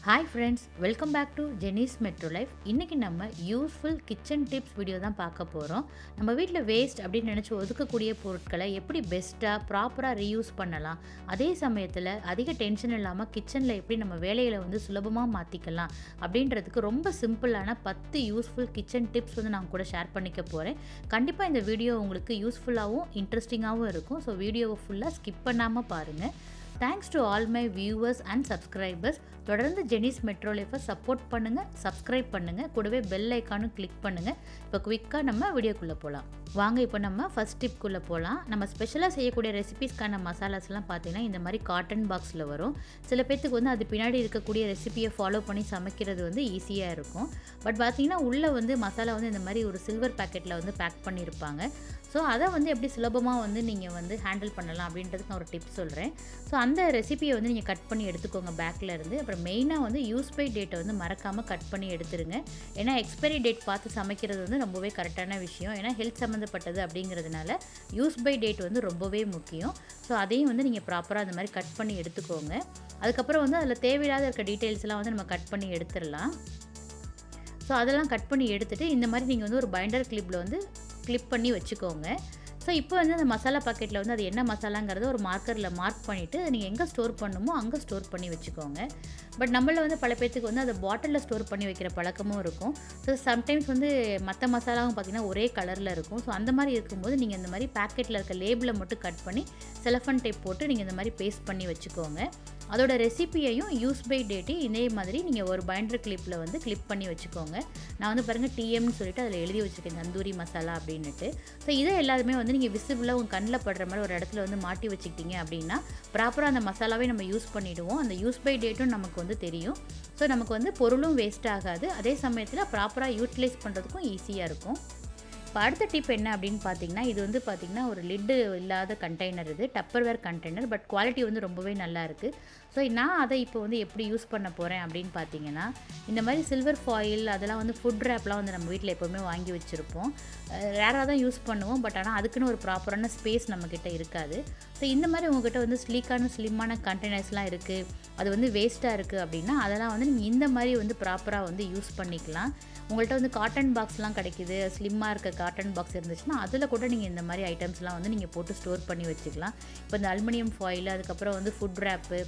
Hi friends, welcome back to Jeni's metro life. இன்றைக்கி நம்ம useful kitchen tips video தான் பார்க்க போகிறோம். நம்ம வீட்டில் வேஸ்ட் அப்படின்னு நினச்சி ஒதுக்கக்கூடிய பொருட்களை எப்படி பெஸ்ட்டாக ப்ராப்பராக ரீயூஸ் பண்ணலாம், அதே சமயத்தில் அதிக டென்ஷன் இல்லாமல் கிச்சனில் எப்படி நம்ம வேலைகளை வந்து சுலபமாக மாற்றிக்கலாம் அப்படின்றதுக்கு ரொம்ப சிம்பிளான 10 யூஸ்ஃபுல் கிச்சன் டிப்ஸ் வந்து நான் கூட ஷேர் பண்ணிக்க போகிறேன். கண்டிப்பாக இந்த வீடியோ உங்களுக்கு யூஸ்ஃபுல்லாகவும் இன்ட்ரெஸ்டிங்காகவும் இருக்கும். ஸோ வீடியோவை ஃபுல்லாக ஸ்கிப் பண்ணாமல் பாருங்கள். Thanks to all my viewers and subscribers. தொடர்ந்து ஜெனிஸ் மெட்ரோ லைஃபை சப்போர்ட் பண்ணுங்கள், சப்ஸ்கிரைப் பண்ணுங்கள், கூடவே பெல் ஐக்கானும் கிளிக் பண்ணுங்கள். இப்போ குவிக்காக நம்ம வீடியோக்குள்ளே போகலாம். வாங்க இப்போ நம்ம ஃபஸ்ட் டிப்குள்ளே போகலாம். நம்ம ஸ்பெஷலாக செய்யக்கூடிய ரெசிபீஸ்க்கான மசாலாஸ்லாம் பார்த்தீங்கன்னா இந்த மாதிரி காட்டன் பாக்ஸில் வரும். சில பேர்த்துக்கு வந்து அது பின்னாடி இருக்கக்கூடிய ரெசிபியை ஃபாலோ பண்ணி சமைக்கிறது வந்து ஈஸியாக இருக்கும். பட் பார்த்தீங்கன்னா உள்ளே வந்து மசாலா வந்து இந்த மாதிரி ஒரு சில்வர் பேக்கெட்டில் வந்து பேக் பண்ணியிருப்பாங்க. ஸோ அதை வந்து எப்படி சுலபமாக வந்து நீங்கள் வந்து ஹேண்டில் பண்ணலாம் அப்படின்றதுக்கு நான் ஒரு டிப்ஸ் சொல்கிறேன். ஸோ அந்த ரெசிபியை வந்து நீங்கள் கட் பண்ணி எடுத்துக்கோங்க பேக்கில் இருந்து. அப்புறம் மெயினாக வந்து யூஸ் பை டேட்டை வந்து மறக்காமல் கட் பண்ணி எடுத்துருங்க. ஏன்னா எக்ஸ்பைரி டேட் பார்த்து சமைக்கிறது வந்து ரொம்பவே கரெக்டான விஷயம். ஏன்னா ஹெல்த் சம்மந்தப்பட்டது அப்படிங்கிறதுனால யூஸ் பை டேட் வந்து ரொம்பவே முக்கியம். ஸோ அதையும் வந்து நீங்கள் ப்ராப்பராக அந்த மாதிரி கட் பண்ணி எடுத்துக்கோங்க. அதுக்கப்புறம் வந்து அதில் தேவையில்லாத இருக்க டீட்டெயில்ஸ்லாம் வந்து நம்ம கட் பண்ணி எடுத்துடலாம். ஸோ அதெல்லாம் கட் பண்ணி எடுத்துகிட்டு இந்த மாதிரி நீங்கள் வந்து ஒரு பைண்டர் கிளிப்பில் வந்து கிளிப் பண்ணி வச்சுக்கோங்க. ஸோ இப்போ வந்து அந்த மசாலா பாக்கெட்டில் வந்து அது என்ன மசாலாங்கிறத ஒரு மார்க்கரில் மார்க் பண்ணிவிட்டு நீங்கள் எங்கே ஸ்டோர் பண்ணணுமோ அங்கே ஸ்டோர் பண்ணி வச்சுக்கோங்க. பட் நம்மள வந்து பல பேர்த்துக்கு வந்து அதை பாட்டிலில் ஸ்டோர் பண்ணி வைக்கிற பழக்கமும் இருக்கும். ஸோ சம்டைம்ஸ் வந்து மற்ற மசாலாவும் பார்த்திங்கன்னா ஒரே கலரில் இருக்கும். ஸோ அந்த மாதிரி இருக்கும்போது நீங்கள் இந்த மாதிரி பேக்கெட்டில் இருக்க லேபிளை மட்டும் கட் பண்ணி செலஃபன் டேப் போட்டு நீங்கள் இந்த மாதிரி பேஸ்ட் பண்ணி வச்சுக்கோங்க. அதோட ரெசிபியையும் யூஸ் பை டேட்டையும் இதே மாதிரி நீங்கள் ஒரு பைண்டர் கிளிப்பில் வந்து கிளிப் பண்ணி வச்சுக்கோங்க. நான் வந்து பாருங்கள் டிஎம்னு சொல்லிட்டு அதில் எழுதி வச்சுருக்கேன், தந்தூரி மசாலா அப்படின்னுட்டு. ஸோ இதை எல்லாருமே வந்து நீங்கள் விசிபிளாக உங்கள் கண்ணில் படுற மாதிரி ஒரு இடத்துல வந்து மாட்டி வச்சுக்கிட்டீங்க அப்படின்னா ப்ராப்பராக அந்த மசாலாவே நம்ம யூஸ் பண்ணிவிடுவோம். அந்த யூஸ் பை டேட்டும் நமக்கு வந்து தெரியும். ஸோ நமக்கு வந்து பொருளும் வேஸ்ட் ஆகாது, அதே சமயத்தில் ப்ராப்பராக யூட்டிலைஸ் பண்ணுறதுக்கும் ஈஸியாக இருக்கும். இப்போ அடுத்த டிப் என்ன அப்படின்னு பார்த்தீங்கன்னா, இது வந்து பார்த்திங்கன்னா ஒரு லிட்டு இல்லாத கண்டெய்னர், இது டப்பர்வேர் கண்டெய்னர். பட் குவாலிட்டி வந்து ரொம்பவே நல்லா இருக்குது. ஸோ நான் அதை இப்போ வந்து எப்படி யூஸ் பண்ண போகிறேன் அப்படின்னு பார்த்தீங்கன்னா, இந்த மாதிரி சில்வர் ஃபாயில் அதெல்லாம் வந்து ஃபுட் ரேப்லாம் வந்து நம்ம வீட்டில் எப்போவுமே வாங்கி வச்சுருப்போம். ரேராக தான் யூஸ் பண்ணுவோம். பட் ஆனால் அதுக்குன்னு ஒரு ப்ராப்பரான ஸ்பேஸ் நம்மக்கிட்ட இருக்காது. ஸோ இந்த மாதிரி உங்கள்கிட்ட வந்து ஸ்லிம்மான கண்டெய்னர்ஸ்லாம் இருக்குது, அது வந்து வேஸ்ட்டாக இருக்குது அப்படின்னா அதெல்லாம் வந்து நீங்கள் இந்த மாதிரி வந்து ப்ராப்பராக வந்து யூஸ் பண்ணிக்கலாம். உங்கள்கிட்ட வந்து காட்டன் பாக்ஸ்லாம் கிடைக்கிது, ஸ்லிம்மாக இருக்க காட்டன் பாக்ஸ் இருந்துச்சுன்னா அதில் கூட நீங்கள் இந்த மாதிரி ஐட்டம்ஸ்லாம் வந்து நீங்கள் போட்டு ஸ்டோர் பண்ணி வச்சுக்கலாம். இப்போ இந்த அலுமினியம் ஃபாயில், அதுக்கப்புறம் வந்து ஃபுட் ரேப்பு,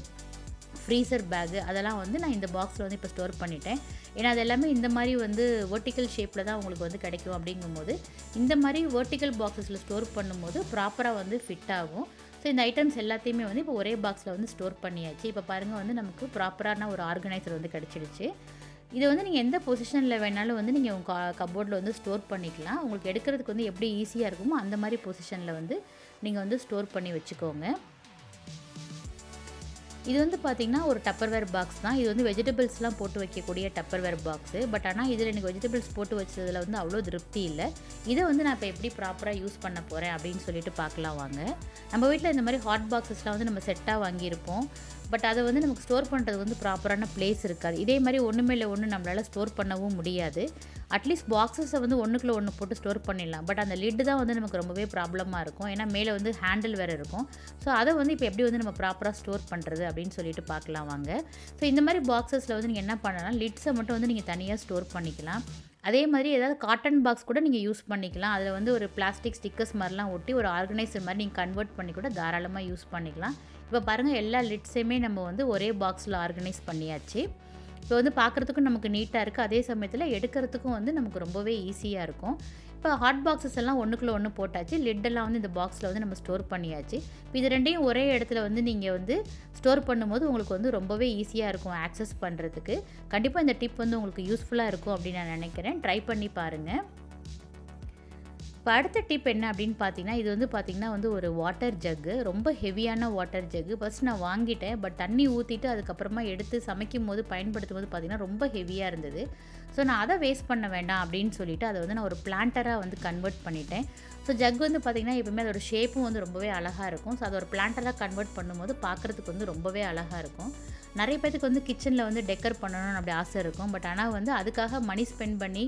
ஃப்ரீசர் பேகு, அதெல்லாம் வந்து நான் இந்த பாக்ஸில் வந்து இப்போ ஸ்டோர் பண்ணிட்டேன். ஏன்னா அது எல்லாமே இந்த மாதிரி வந்து வெர்டிக்கல் ஷேப்பில் தான் உங்களுக்கு வந்து கிடைக்கும். அப்படிங்கும்போது இந்த மாதிரி வெர்டிக்கல் பாக்ஸஸில் ஸ்டோர் பண்ணும்போது ப்ராப்பராக வந்து ஃபிட் ஆகும். ஸோ இந்த ஐட்டம்ஸ் எல்லாத்தையுமே வந்து இப்போ ஒரே பாக்ஸில் வந்து ஸ்டோர் பண்ணியாச்சு. இப்போ பாருங்கள் வந்து நமக்கு ப்ராப்பரான ஒரு ஆர்கனைசர் வந்து கிடச்சிடுச்சு. இதை வந்து நீங்கள் எந்த பொசிஷனில் வேணாலும் வந்து நீங்கள் உங்கள் கப்போர்டில் வந்து ஸ்டோர் பண்ணிக்கலாம். உங்களுக்கு எடுக்கிறதுக்கு வந்து எப்படி ஈஸியாக இருக்குமோ அந்த மாதிரி பொசிஷனில் வந்து நீங்கள் வந்து ஸ்டோர் பண்ணி வச்சுக்கோங்க. இது வந்து பார்த்திங்கன்னா ஒரு டப்பர்வேர் பாக்ஸ் தான். இது வந்து வெஜிடபிள்ஸ்லாம் போட்டு வைக்கக்கூடிய டப்பர்வேர் பாக்ஸு. பட் ஆனால் இதில் எனக்கு வெஜிடபிள்ஸ் போட்டு வச்சதில் வந்து அவ்வளோ திருப்தி இல்லை. இதை வந்து நான் இப்போ எப்படி ப்ராப்பராக யூஸ் பண்ண போகிறேன் அப்படின்னு சொல்லிட்டு பார்க்கலாம் வாங்க. நம்ம வீட்டில் இந்த மாதிரி ஹாட் பாக்ஸஸ்லாம் வந்து நம்ம செட்டாக வாங்கியிருப்போம். பட் அதை வந்து நமக்கு ஸ்டோர் பண்ணுறது வந்து ப்ராப்பரான பிளேஸ் இருக்காது. இதே மாதிரி ஒன்று மேலே ஒன்று நம்மளால் ஸ்டோர் பண்ணவும் முடியாது. அட்லீஸ்ட் பாக்ஸஸை வந்து ஒன்றுக்குள்ளே ஒன்று போட்டு ஸ்டோர் பண்ணிடலாம். பட் அந்த லிட்டு தான் வந்து நமக்கு ரொம்பவே ப்ராப்ளமாக இருக்கும். ஏன்னா மேலே வந்து ஹேண்டில் வேறு இருக்கும். ஸோ அதை வந்து இப்போ எப்படி வந்து நம்ம ப்ராப்பராக ஸ்டோர் பண்ணுறது அப்படின்னு சொல்லிட்டு பார்க்கலாம் வாங்க. ஸோ இந்த மாதிரி பாக்ஸஸில் வந்து நீங்கள் என்ன பண்ணலாம், லிட்ஸை மட்டும் வந்து நீங்கள் தனியாக ஸ்டோர் பண்ணிக்கலாம். அதே மாதிரி ஏதாவது காட்டன் பாக்ஸ் கூட நீங்கள் யூஸ் பண்ணிக்கலாம். அதில் வந்து ஒரு பிளாஸ்டிக் ஸ்டிக்கர்ஸ் மாதிரிலாம் ஒட்டி ஒரு ஆர்கனைசர் மாதிரி நீங்கள் கன்வெர்ட் பண்ணி கூட தாராளமாக யூஸ் பண்ணிக்கலாம். இப்போ பாருங்கள் எல்லா லிட்ஸையுமே நம்ம வந்து ஒரே பாக்ஸில் ஆர்கனைஸ் பண்ணியாச்சு. இப்போ வந்து பார்க்குறதுக்கும் நமக்கு நீட்டாக இருக்குது, அதே சமயத்தில் எடுக்கிறதுக்கும் வந்து நமக்கு ரொம்பவே ஈஸியாக இருக்கும். இப்போ ஹாட் பாக்ஸஸ் எல்லாம் ஒன்றுக்குள்ளே ஒன்று போட்டாச்சு, லிட்டெல்லாம் வந்து இந்த பாக்ஸில் வந்து நம்ம ஸ்டோர் பண்ணியாச்சு. இப்போ இது ரெண்டையும் ஒரே இடத்துல வந்து நீங்கள் வந்து ஸ்டோர் பண்ணும்போது உங்களுக்கு வந்து ரொம்பவே ஈஸியாக இருக்கும் ஆக்சஸ் பண்ணுறதுக்கு. கண்டிப்பாக இந்த டிப் வந்து உங்களுக்கு யூஸ்ஃபுல்லாக இருக்கும் அப்படின்னு நான் நினைக்கிறேன். ட்ரை பண்ணி பாருங்கள். இப்போ அடுத்த டிப் என்ன அப்படின்னு பார்த்தீங்கன்னா, இது வந்து பார்த்திங்கன்னா வந்து ஒரு வாட்டர் ஜக்கு, ரொம்ப ஹெவியான வாட்டர் ஜக்கு. ஃபஸ்ட் நான் வாங்கிட்டேன். பட் தண்ணி ஊற்றிட்டு அதுக்கப்புறமா எடுத்து சமைக்கும் போது பயன்படுத்தும் போது பார்த்திங்கன்னா ரொம்ப ஹெவியாக இருந்தது. ஸோ நான் அதை வேஸ்ட் பண்ண வேண்டாம் அப்படின்னு சொல்லிவிட்டு அதை வந்து நான் ஒரு பிளான்டராக வந்து கன்வெர்ட் பண்ணிட்டேன். ஸோ ஜக் வந்து பார்த்திங்கன்னா எப்பவுமே அதோட ஷேப்பும் வந்து ரொம்பவே அழகாக இருக்கும். ஸோ அதை ஒரு பிளான்டராக கன்வெர்ட் பண்ணும்போது பார்க்குறதுக்கு வந்து ரொம்பவே அழகாக இருக்கும். நிறைய பேருக்கு வந்து கிச்சனில் வந்து டெக்கர் பண்ணணும்னு அப்படி ஆசை இருக்கும். பட் ஆனால் வந்து அதுக்காக மணி ஸ்பெண்ட் பண்ணி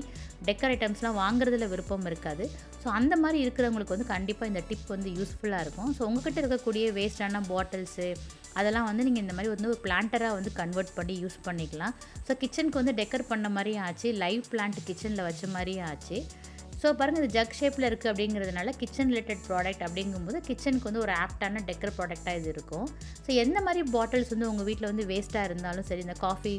டெக்கர் ஐட்டம்ஸ்லாம் வாங்குறதுல விருப்பம் இருக்காது. ஸோ அந்த மாதிரி இருக்கிறவங்களுக்கு வந்து கண்டிப்பாக இந்த டிப் வந்து யூஸ்ஃபுல்லாக இருக்கும். ஸோ உங்கள்கிட்ட இருக்கக்கூடிய வேஸ்டான பாட்டில்ஸு, அதெல்லாம் வந்து நீங்கள் இந்த மாதிரி வந்து ஒரு பிளான்டராக வந்து கன்வெர்ட் பண்ணி யூஸ் பண்ணிக்கலாம். ஸோ கிச்சனுக்கு வந்து டெக்கர் பண்ண மாதிரியும் ஆச்சு, லைவ் பிளான்ட் கிச்சனில் வச்ச மாதிரியும் ஆச்சு. ஸோ பாருங்கள், இது ஜக் ஷேப்பில் இருக்குது அப்படிங்கிறதுனால கிச்சன் ரிலேட்டட் ப்ராடக்ட் அப்படிங்கும்போது கிச்சனுக்கு வந்து ஒரு ஆப்டான டெக்கர் ப்ராடக்டாக இது இருக்கும். ஸோ எந்த மாதிரி பாட்டில்ஸ் வந்து உங்கள் வீட்டில் வந்து வேஸ்ட்டாக இருந்தாலும் சரி, இந்த காஃபி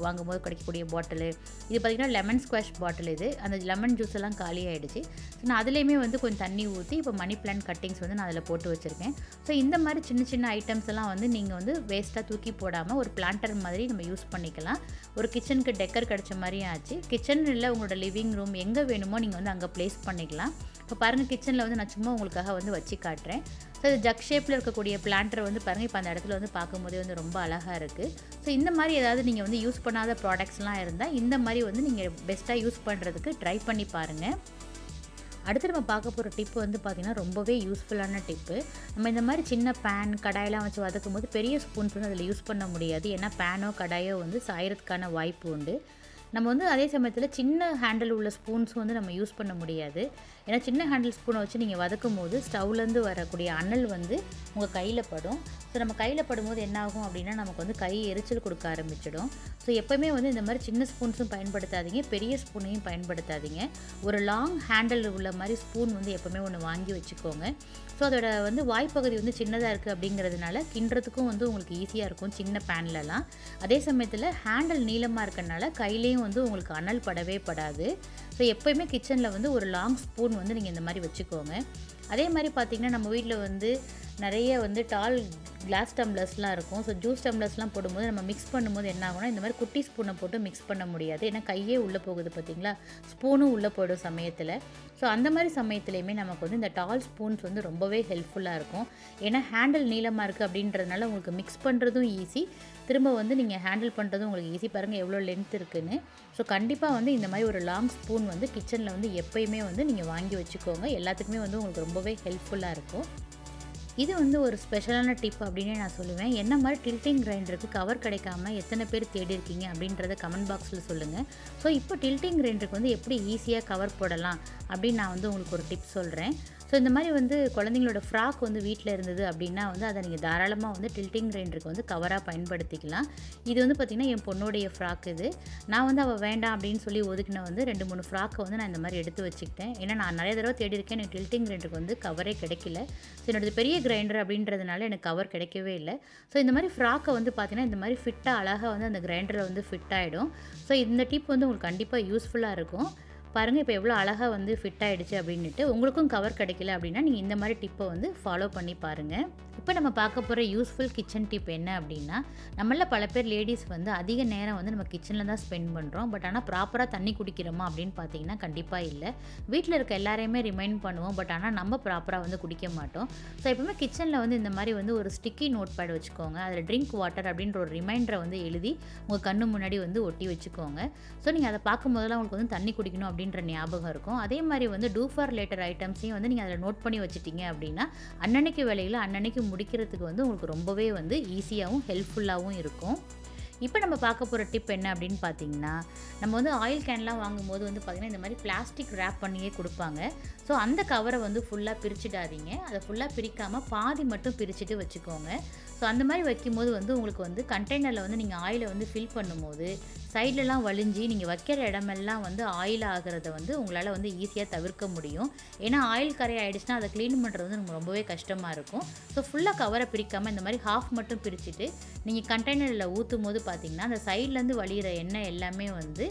வாங்கும்போது கிடைக்கக்கூடிய பாட்டிலு, இது பார்த்திங்கன்னா லெமன் ஸ்குவாஷ் பாட்டில், இது அந்த லெமன் ஜூஸ் எல்லாம் காலி ஆகிடுச்சு. ஸோ நான் அதுலேயுமே வந்து கொஞ்சம் தண்ணி ஊற்றி இப்போ மணி பிளான்ட் கட்டிங்ஸ் வந்து நான் அதில் போட்டு வச்சுருக்கேன். ஸோ இந்த மாதிரி சின்ன சின்ன ஐட்டம்ஸ் எல்லாம் வந்து நீங்கள் வந்து வேஸ்ட்டாக தூக்கி போடாமல் ஒரு பிளான்டர் மாதிரி நம்ம யூஸ் பண்ணிக்கலாம். ஒரு கிச்சனுக்கு டெக்கர் கிடச்ச மாதிரியும் ஆச்சு. கிச்சன் இல்லை, உங்களோட லிவிங் ரூம் எங்கே வேணுமோ நீங்கள் வந்து அங்கே ப்ளேஸ் பண்ணிக்கலாம். இப்போ பாருங்கள், கிச்சனில் வந்து நான் சும்மா உங்களுக்காக வந்து வச்சு காட்டுறேன். ஸோ இது ஜக் ஷேப்பில் இருக்கக்கூடிய பிளான்டர் வந்து பாருங்கள், இப்போ அந்த இடத்துல வந்து பார்க்கும்போதே வந்து ரொம்ப அழகாக இருக்குது. ஸோ இந்த மாதிரி ஏதாவது நீங்கள் வந்து யூஸ் பண்ணாத ப்ராடக்ட்ஸ்லாம் இருந்தால் இந்த மாதிரி வந்து நீங்கள் பெஸ்ட்டாக யூஸ் பண்ணுறதுக்கு ட்ரை பண்ணி பாருங்கள். அடுத்து நம்ம பார்க்க போகிற டிப்பு வந்து பார்த்திங்கன்னா ரொம்பவே யூஸ்ஃபுல்லான டிப்பு. நம்ம இந்த மாதிரி சின்ன பேன் கடாயெல்லாம் வச்சு வதக்கும் போது பெரிய ஸ்பூன்ஸ் வந்து அதில் யூஸ் பண்ண முடியாது. ஏன்னா பேனோ கடாயோ வந்து சாயறதுக்கான வாய்ப்பு உண்டு. நம்ம வந்து அதே சமயத்தில் சின்ன ஹேண்டில் உள்ள ஸ்பூன்ஸும் வந்து நம்ம யூஸ் பண்ண முடியாது. ஏன்னா சின்ன ஹேண்டில் ஸ்பூனை வச்சு நீங்கள் வதக்கும் போது ஸ்டவ்லேருந்து வரக்கூடிய அனல் வந்து உங்கள் கையில் படும். ஸோ நம்ம கையில் படும்போது என்ன ஆகும் அப்படின்னா நமக்கு வந்து கை எரிச்சல் கொடுக்க ஆரம்பிச்சிடும். ஸோ எப்போயுமே வந்து இந்த மாதிரி சின்ன ஸ்பூன்ஸும் பயன்படுத்தாதீங்க, பெரிய ஸ்பூனையும் பயன்படுத்தாதீங்க. ஒரு லாங் ஹேண்டில் உள்ள மாதிரி ஸ்பூன் வந்து எப்போவுமே ஒன்று வாங்கி வச்சுக்கோங்க. ஸோ அதோட வந்து வாய்ப்பகுதி வந்து சின்னதாக இருக்குது அப்படிங்கிறதுனால கிண்டுறதுக்கும் வந்து உங்களுக்கு ஈஸியாக இருக்கும் சின்ன பேன்லலாம். அதே சமயத்தில் ஹேண்டில் நீளமாக இருக்கனால கையிலையும் வந்து உங்களுக்கு அனல் படவே படாது. ஸோ எப்போயுமே கிச்சனில் வந்து ஒரு லாங் ஸ்பூன் வந்து நீங்கள் இந்த மாதிரி வச்சுக்கோங்க. அதே மாதிரி பார்த்திங்கன்னா நம்ம வீட்டில் வந்து நிறைய வந்து டால் கிளாஸ் டம்ளர்ஸ்லாம் இருக்கும். ஸோ ஜூஸ் டம்ளர்ஸ்லாம் போடும்போது நம்ம மிக்ஸ் பண்ணும்போது என்ன ஆகும்னா இந்த மாதிரி குட்டி ஸ்பூனை போட்டு மிக்ஸ் பண்ண முடியாது. ஏன்னா கையே உள்ளே போகுது பார்த்திங்களா, ஸ்பூனும் உள்ளே போய்டும் சமயத்தில். ஸோ அந்த மாதிரி சமயத்துலையுமே நமக்கு வந்து இந்த டால் ஸ்பூன்ஸ் வந்து ரொம்பவே ஹெல்ப்ஃபுல்லாக இருக்கும். ஏன்னா ஹேண்டில் நீளமாக இருக்குது அப்படின்றதுனால உங்களுக்கு மிக்ஸ் பண்ணுறதும் ஈஸி, திரும்ப வந்து நீங்கள் ஹேண்டில் பண்ணுறதும் உங்களுக்கு ஈஸி. பாருங்கள் எவ்வளோ லென்த் இருக்குதுன்னு. ஸோ கண்டிப்பாக வந்து இந்த மாதிரி ஒரு லாங் ஸ்பூன் வந்து கிச்சனில் வந்து எப்போயுமே வந்து நீங்கள் வாங்கி வச்சுக்கோங்க. எல்லாத்துக்குமே வந்து உங்களுக்கு ரொம்பவே ஹெல்ப்ஃபுல்லாக இருக்கும். இது வந்து ஒரு ஸ்பெஷலான டிப் அப்படின்னே நான் சொல்லுவேன். என்ன மாதிரி டில்ட்டிங் கிரைண்டருக்கு கவர் கிடைக்காம எத்தனை பேர் தேடி இருக்கீங்க அப்படின்றத கமெண்ட் பாக்ஸில் சொல்லுங்கள். ஸோ இப்போ டில்ட்டிங் கிரைண்டருக்கு வந்து எப்படி ஈஸியாக கவர் போடலாம் அப்படின்னு நான் வந்து உங்களுக்கு ஒரு டிப் சொல்கிறேன். ஸோ இந்த மாதிரி வந்து குழந்தைங்களோட ஃப்ராக் வந்து வீட்டில் இருந்தது அப்படின்னா வந்து அதை நீங்கள் தாராளமாக வந்து டில்ட்டிங் கிரைண்டருக்கு வந்து கவராக பயன்படுத்திக்கலாம். இது வந்து பார்த்திங்கன்னா என் பொண்ணுடைய ஃப்ராக். இது நான் வந்து அவள் வேண்டாம் அப்படின்னு சொல்லி ஒதுக்கின வந்து 2-3 ஃப்ராக்கை வந்து நான் இந்த மாதிரி எடுத்து வச்சுக்கிட்டேன். ஏன்னா நான் நிறைய தடவை தேடி இருக்கேன், எனக்கு டில்ட்டிங் கிரைண்டருக்கு வந்து கவரே கிடைக்கல. ஸோ என்னோடது பெரிய கிரைண்டர் அப்படின்றதுனால எனக்கு கவர் கிடைக்கவே இல்லை. ஸோ இந்த மாதிரி ஃப்ராக்கை வந்து பார்த்திங்கன்னா இந்த மாதிரி ஃபிட்டாக அழகாக வந்து அந்த கிரைண்டரில் வந்து ஃபிட் ஆகிடும். ஸோ இந்த டிப் வந்து உங்களுக்கு கண்டிப்பாக யூஸ்ஃபுல்லாக இருக்கும். பாருங்கள் இப்போ எவ்வளோ அழகாக வந்து ஃபிட் ஆகிடுச்சு அப்படின்ட்டு. உங்களுக்கும் கவர் கிடைக்கல அப்படின்னா நீங்கள் இந்த மாதிரி டிப்பை வந்து ஃபாலோ பண்ணி பாருங்கள். இப்போ நம்ம பார்க்க போகிற யூஸ்ஃபுல் கிச்சன் டிப் என்ன அப்படின்னா, நம்மள பல பேர் லேடிஸ் வந்து அதிக நேரம் வந்து நம்ம கிச்சனில் தான் ஸ்பெண்ட் பண்ணுறோம். பட் ஆனால் ப்ராப்பராக தண்ணி குடிக்கிறோமா அப்படின்னு பார்த்தீங்கன்னா கண்டிப்பாக இல்லை. வீட்டில் இருக்க எல்லாரையுமே ரிமைண்ட் பண்ணுவோம், பட் ஆனால் நம்ம ப்ராப்பராக வந்து குடிக்க மாட்டோம். ஸோ எப்பவுமே கிச்சனில் வந்து இந்த மாதிரி வந்து ஒரு ஸ்டிக்கி நோட் பேட் வச்சுக்கோங்க. அதில் ட்ரிங்க் வாட்டர் அப்படின்ற ஒரு ரிமைண்டரை வந்து எழுதி உங்கள் கண்ணு முன்னாடி வந்து ஒட்டி வச்சுக்கோங்க. ஸோ நீங்கள் அதை பார்க்கும் போதெல்லாம் உங்களுக்கு வந்து தண்ணி குடிக்கணும் அப்படின்ற ஞாபகம் இருக்கும். அதே மாதிரி வந்து டூ ஃபார் லேட்டர் ஐட்டம்ஸையும் வந்து நீங்கள் அதில் நோட் பண்ணி வச்சுட்டீங்க அப்படின்னா அன்னன்னைக்கு வேலையில் அன்னன்னைக்கு முடிக்கிறதுக்கு வந்து உங்களுக்கு ரொம்பவே வந்து ஈஸியாகவும் ஹெல்ப்ஃபுல்லாகவும் இருக்கும். இப்போ நம்ம பார்க்க போகிற டிப் என்ன அப்படின்னு பார்த்தீங்கன்னா, நம்ம வந்து ஆயில் கேன்லாம் வாங்கும்போது வந்து பார்த்திங்கன்னா இந்த மாதிரி பிளாஸ்டிக் ரேப் பண்ணியே கொடுப்பாங்க. ஸோ அந்த கவரை வந்து ஃபுல்லாக பிரிச்சுடாதீங்க. அதை ஃபுல்லாக பிரிக்காமல் பாதி மட்டும் பிரிச்சுட்டு வச்சுக்கோங்க. ஸோ அந்த மாதிரி வைக்கும்போது வந்து உங்களுக்கு வந்து கண்டெய்னரில் வந்து நீங்கள் ஆயிலை வந்து ஃபில் பண்ணும்போது சைட்லலாம் வலிஞ்சு நீங்கள் வைக்கிற இடமெல்லாம் வந்து ஆயில் ஆகிறத வந்து உங்களால் வந்து ஈஸியாக தவிர்க்க முடியும். ஏன்னா ஆயில் கரை ஆகிடுச்சுன்னா அதை க்ளீன் பண்ணுறது வந்து நமக்கு ரொம்பவே கஷ்டமாக இருக்கும். ஸோ ஃபுல்லாக கவரை பிரிக்காமல் இந்த மாதிரி ஹாஃப் மட்டும் பிரிச்சுட்டு நீங்கள் கண்டெய்னரில் ஊற்றும் போது பார்த்திங்கன்னா அந்த சைட்லேருந்து வழிகிற எண்ணெய் எல்லாமே வந்து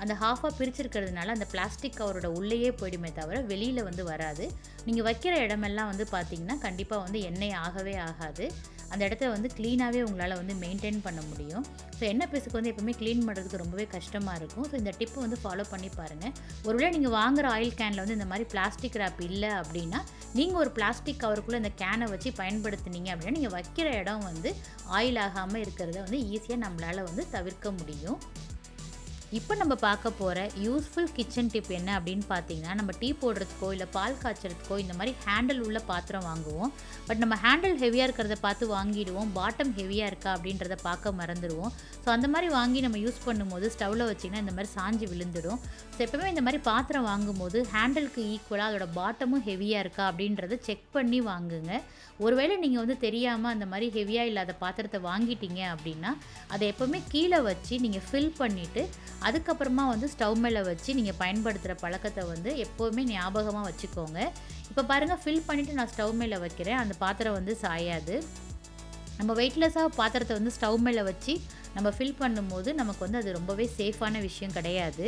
அந்த ஹாஃபாக பிரிச்சிருக்கிறதுனால அந்த பிளாஸ்டிக் கவரோட உள்ளேயே போயிடுமே தவிர வெளியில் வந்து வராது. நீங்கள் வைக்கிற இடமெல்லாம் வந்து பார்த்திங்கன்னா கண்டிப்பாக வந்து எண்ணெய் ஆகவே ஆகாது. அந்த இடத்த வந்து க்ளீனாகவே உங்களால் வந்து மெயின்டைன் பண்ண முடியும். ஸோ எண்ணெய் பீஸுக்கு வந்து எப்பவுமே க்ளீன் பண்ணுறதுக்கு ரொம்பவே கஷ்டமாக இருக்கும். ஸோ இந்த டிப்பு வந்து ஃபாலோ பண்ணி பாருங்கள். ஒருவேளை நீங்கள் வாங்குகிற ஆயில் கேனில் வந்து இந்த மாதிரி பிளாஸ்டிக் ரேப் இல்லை அப்படின்னா நீங்கள் ஒரு பிளாஸ்டிக் கவருக்குள்ளே இந்த கேனை வச்சு பயன்படுத்தினீங்க அப்படின்னா நீங்கள் வைக்கிற இடம் வந்து ஆயில் ஆகாமல் இருக்கிறத வந்து ஈஸியாக நம்மளால் வந்து தவிர்க்க முடியும். இப்போ நம்ம பார்க்க போகிற யூஸ்ஃபுல் கிச்சன் டிப் என்ன அப்படின்னு பார்த்தீங்கன்னா, நம்ம டீ போடுறதுக்கோ இல்லை பால் காய்ச்சறதுக்கோ இந்த மாதிரி ஹேண்டில் உள்ள பாத்திரம் வாங்குவோம். பட் நம்ம ஹேண்டில் ஹெவியாக இருக்கிறத பார்த்து வாங்கிடுவோம், பாட்டம் ஹெவியாக இருக்கா அப்படின்றத பார்க்க மறந்துடுவோம். ஸோ அந்த மாதிரி வாங்கி நம்ம யூஸ் பண்ணும்போது ஸ்டவ்வில் வச்சிங்கன்னா இந்த மாதிரி சாஞ்சு விழுந்துடும். ஸோ எப்போவுமே இந்த மாதிரி பாத்திரம் வாங்கும்போது ஹேண்டிலுக்கு ஈக்குவலாக அதோட பாட்டமும் ஹெவியாக இருக்கா அப்படின்றத செக் பண்ணி வாங்குங்க. ஒருவேளை நீங்கள் வந்து தெரியாமல் அந்த மாதிரி ஹெவியாக இல்லாத பாத்திரத்தை வாங்கிட்டீங்க அப்படின்னா, அதை எப்போவுமே கீழே வச்சு நீங்கள் ஃபில் பண்ணிவிட்டு அதுக்கப்புறமா வந்து ஸ்டவ் மேலே வச்சு நீங்கள் பயன்படுத்துகிற பழக்கத்தை வந்து எப்போவுமே ஞாபகமாக வச்சுக்கோங்க. இப்போ பாருங்கள், ஃபில் பண்ணிவிட்டு நான் ஸ்டவ் மேலே வைக்கிறேன், அந்த பாத்திரம் வந்து சாயாது. நம்ம வெயிட்லெஸ்ஸாக பாத்திரத்தை வந்து ஸ்டவ் மேலே வச்சு நம்ம ஃபில் பண்ணும்போது நமக்கு வந்து அது ரொம்பவே சேஃபான விஷயம் கிடையாது.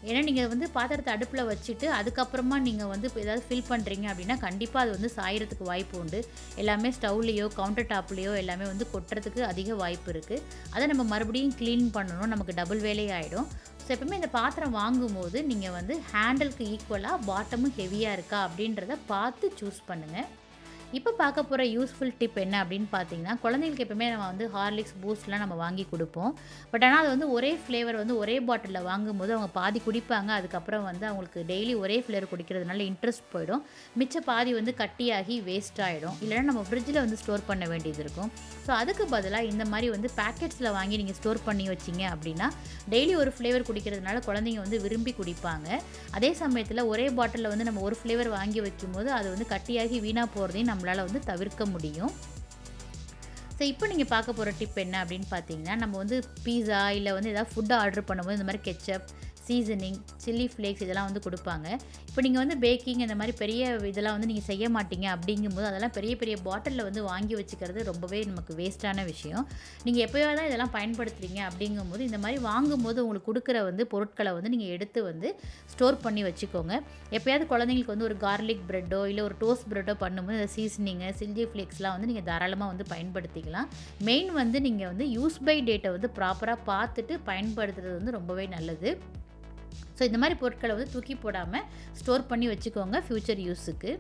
ஏன்னா நீங்கள் வந்து பாத்திரத்தை அடுப்பில் வச்சுட்டு அதுக்கப்புறமா நீங்கள் வந்து இப்போ ஏதாவது ஃபில் பண்ணுறீங்க அப்படின்னா கண்டிப்பாக அது வந்து சாயறதுக்கு வாய்ப்பு உண்டு. எல்லாமே ஸ்டவ்லேயோ கவுண்டர் டாப்லேயோ எல்லாமே வந்து கொட்டுறதுக்கு அதிக வாய்ப்பு இருக்குது. அதை நம்ம மறுபடியும் க்ளீன் பண்ணணும், நமக்கு டபுள் வேலையாகிடும். ஸோ எப்பவுமே இந்த பாத்திரம் வாங்கும்போது நீங்கள் வந்து ஹேண்டிலுக்கு ஈக்குவலாக பாட்டமும் ஹெவியாக இருக்கா அப்படின்றத பார்த்து சூஸ் பண்ணுங்கள். இப்போ பார்க்க போகிற யூஸ்ஃபுல் டிப் என்ன அப்படின்னு பார்த்தீங்கன்னா, குழந்தைங்களுக்கு எப்பவுமே நம்ம வந்து ஹார்லிக்ஸ், பூஸ்ட்லாம் நம்ம வாங்கி கொடுப்போம். பட் ஆனால் அது வந்து ஒரே ஃப்ளேவர் வந்து ஒரே பாட்டிலில் வாங்கும்போது அவங்க பாதி குடிப்பாங்க. அதுக்கப்புறம் வந்து அவங்களுக்கு டெய்லி ஒரே ஃப்ளேவர் குடிக்கிறதுனால இன்ட்ரெஸ்ட் போயிடும். மிச்ச பாதி வந்து கட்டியாகி வேஸ்ட் ஆகிடும். இல்லைனா நம்ம ஃப்ரிட்ஜில் வந்து ஸ்டோர் பண்ண வேண்டியது இருக்கும். ஸோ அதுக்கு பதிலாக இந்த மாதிரி வந்து பேக்கெட்ஸில் வாங்கி நீங்கள் ஸ்டோர் பண்ணி வச்சிங்க அப்படின்னா டெய்லி ஒரு ஃப்ளேவர் குடிக்கிறதுனால குழந்தைங்க வந்து விரும்பி குடிப்பாங்க. அதே சமயத்தில் ஒரே பாட்டிலில் வந்து நம்ம ஒரு ஃப்ளேவர் வாங்கி வைக்கும்போது அது வந்து கட்டியாகி வீணாக போகிறதையும் நம்மளால் வந்து தவிர்க்க முடியும். ஸோ இப்போ நீங்கள் பார்க்க போகிற டிப் என்ன அப்படின்னு பார்த்தீங்கன்னா, நம்ம வந்து பீஸா இல்லை வந்து ஏதாவது ஃபுட்டு ஆர்டர் பண்ணும்போது இந்த மாதிரி கெச்சப், சீசனிங், சில்லி ஃப்ளேக்ஸ் இதெல்லாம் வந்து கொடுப்பாங்க. இப்போ நீங்கள் வந்து பேக்கிங் இந்த மாதிரி பெரிய இதெல்லாம் வந்து நீங்கள் செய்ய மாட்டீங்க அப்படிங்கும்போது அதெல்லாம் பெரிய பெரிய பாட்டிலில் வந்து வாங்கி வச்சுக்கிறது ரொம்பவே நமக்கு வேஸ்ட்டான விஷயம். நீங்கள் எப்போயாவது தான் இதெல்லாம் பயன்படுத்துகிறீங்க அப்படிங்கும்போது இந்த மாதிரி வாங்கும்போது உங்களுக்கு கொடுக்குற வந்து பொருட்களை வந்து நீங்கள் எடுத்து வந்து ஸ்டோர் பண்ணி வச்சுக்கோங்க. எப்போயாவது குழந்தைங்களுக்கு வந்து ஒரு கார்லிக் ப்ரெட்டோ இல்லை ஒரு டோஸ்ட் ப்ரெட்டோ பண்ணும்போது இந்த சீசனிங்கு, சில்லி ஃப்ளேக்ஸ்லாம் வந்து நீங்கள் தாராளமாக வந்து பயன்படுத்திக்கலாம். மெயின் வந்து நீங்கள் வந்து யூஸ் பை டேட்டை வந்து ப்ராப்பராக பார்த்துட்டு பயன்படுத்துறது வந்து ரொம்பவே நல்லது. ஸோ இந்த மாதிரி பொருட்களை வந்து தூக்கி போடாமல் ஸ்டோர் பண்ணி வச்சுக்கோங்க ஃப்யூச்சர் யூஸுக்கு.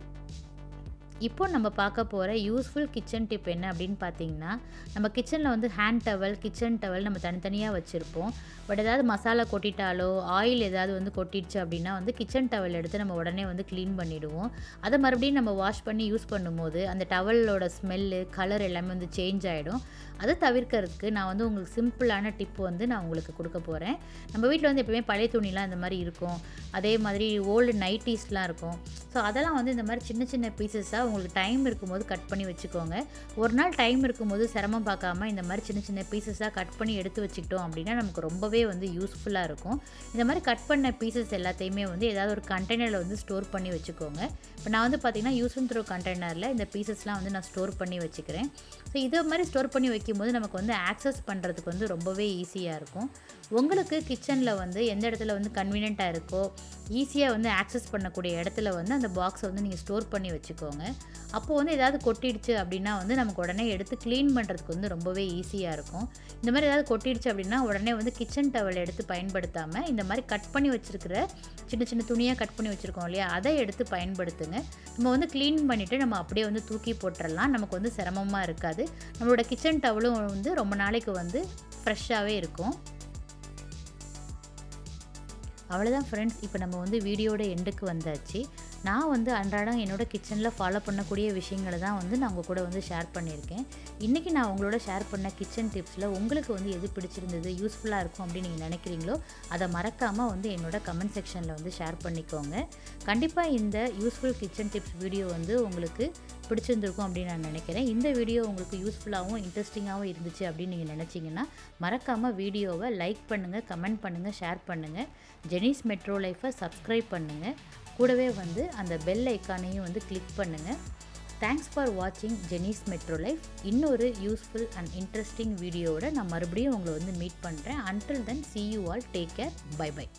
இப்போ நம்ம பார்க்க போகிற யூஸ்ஃபுல் கிச்சன் டிப் என்ன அப்படின்னு பார்த்தீங்கன்னா, நம்ம கிச்சனில் வந்து ஹேண்ட் டவல், கிச்சன் டவல் நம்ம தனித்தனியாக வச்சுருப்போம். பட் ஏதாவது மசாலா கொட்டிட்டாலோ ஆயில் ஏதாவது வந்து கொட்டிடுச்சு அப்படின்னா வந்து கிச்சன் டவல் எடுத்து நம்ம உடனே வந்து க்ளீன் பண்ணிவிடுவோம். அதை மறுபடியும் நம்ம வாஷ் பண்ணி யூஸ் பண்ணும்போது அந்த டவலோட ஸ்மெல்லு, கலர் எல்லாமே வந்து சேஞ்ச் ஆகிடும். அதை தவிர்க்கிறதுக்கு நான் வந்து உங்களுக்கு சிம்பிளான டிப் வந்து நான் உங்களுக்கு கொடுக்க போகிறேன். நம்ம வீட்டில் வந்து எப்பவுமே பழைய துணிலாம் இந்த மாதிரி இருக்கும், அதே மாதிரி ஓல்டு நைட்டீஸ்லாம் இருக்கும். ஸோ அதெல்லாம் வந்து இந்த மாதிரி சின்ன சின்ன பீசஸாக உங்களுக்கு டைம் இருக்கும்போது கட் பண்ணி வச்சுக்கோங்க. ஒரு நாள் டைம் இருக்கும்போது சிரமம் பார்க்காம இந்த மாதிரி சின்ன சின்ன பீசஸாக கட் பண்ணி எடுத்து வச்சுக்கிட்டோம் அப்படின்னா நமக்கு ரொம்பவே வந்து யூஸ்ஃபுல்லாக இருக்கும். இந்த மாதிரி கட் பண்ண பீசஸ் எல்லாத்தையுமே வந்து ஏதாவது ஒரு கண்டெய்னரில் வந்து ஸ்டோர் பண்ணி வச்சுக்கோங்க. இப்போ நான் வந்து பார்த்திங்கன்னா யூஸ் அண்ட் த்ரோ கண்டெய்னரில் இந்த பீசஸ்லாம் வந்து நான் ஸ்டோர் பண்ணி வச்சுக்கிறேன். ஸோ இதை மாதிரி ஸ்டோர் பண்ணி வைக்கும்போது நமக்கு வந்து ஆக்சஸ் பண்ணுறதுக்கு வந்து ரொம்பவே ஈஸியாக இருக்கும். உங்களுக்கு கிச்சனில் வந்து எந்த இடத்துல வந்து கன்வீனியண்ட்டாக இருக்கோ, ஈஸியாக வந்து ஆக்சஸ் பண்ணக்கூடிய இடத்துல வந்து அந்த பாக்ஸை வந்து நீங்கள் ஸ்டோர் பண்ணி வச்சுக்கோங்க. அப்போது வந்து ஏதாவது கொட்டிடுச்சு அப்படின்னா வந்து நமக்கு உடனே எடுத்து க்ளீன் பண்ணுறதுக்கு வந்து ரொம்பவே ஈஸியாக இருக்கும். இந்த மாதிரி ஏதாவது கொட்டிடுச்சு அப்படின்னா உடனே வந்து கிச்சன் டவல் எடுத்து பயன்படுத்தாமல் இந்த மாதிரி கட் பண்ணி வச்சுருக்கிற சின்ன சின்ன துணியாக கட் பண்ணி வச்சுருக்கோம் இல்லையா, அதை எடுத்து பயன்படுத்துங்க. நம்ம வந்து க்ளீன் பண்ணிவிட்டு நம்ம அப்படியே வந்து தூக்கி போட்டுடலாம். நமக்கு வந்து சிரமமாக இருக்காது. நம்மளோட கிச்சன் டவலும் வந்து ரொம்ப நாளைக்கு வந்து ஃப்ரெஷ்ஷாகவே இருக்கும். அவ்வளோதான் ஃப்ரெண்ட்ஸ், இப்போ நம்ம வந்து வீடியோட எண்டுக்கு வந்தாச்சு. நான் வந்து அன்றாடம் என்னோடய கிச்சனில் ஃபாலோ பண்ணக்கூடிய விஷயங்களை தான் வந்து நான் உங்கள் கூட வந்து ஷேர் பண்ணியிருக்கேன். இன்றைக்கி நான் உங்களோட ஷேர் பண்ண கிச்சன் டிப்ஸில் உங்களுக்கு வந்து எது பிடிச்சிருந்தது, யூஸ்ஃபுல்லாக இருக்கும் அப்படின்னு நீங்கள் நினைக்கிறீங்களோ அதை மறக்காமல் வந்து என்னோடய கமெண்ட் செக்ஷனில் வந்து ஷேர் பண்ணிக்கோங்க. கண்டிப்பாக இந்த யூஸ்ஃபுல் கிச்சன் டிப்ஸ் வீடியோ வந்து உங்களுக்கு பிடிச்சிருந்துருக்கும் அப்படின்னு நான் நினைக்கிறேன். இந்த வீடியோ உங்களுக்கு யூஸ்ஃபுல்லாகவும் இன்ட்ரெஸ்டிங்காகவும் இருந்துச்சு அப்படின்னு நீங்கள் நினச்சிங்கன்னா மறக்காமல் வீடியோவை லைக் பண்ணுங்கள், கமெண்ட் பண்ணுங்கள், ஷேர் பண்ணுங்கள். ஜெனிஸ் மெட்ரோ லைஃப்பை சப்ஸ்கிரைப் பண்ணுங்கள். கூடவே வந்து அந்த பெல் ஐக்கானையும் வந்து கிளிக் பண்ணுங்கள். தேங்க்ஸ் ஃபார் வாட்சிங் ஜெனிஸ் மெட்ரோ லைஃப். இன்னொரு யூஸ்ஃபுல் அண்ட் இன்ட்ரெஸ்டிங் வீடியோவோட நான் மறுபடியும் உங்களை வந்து மீட் பண்ணுறேன். Until then see you all, take care, bye bye.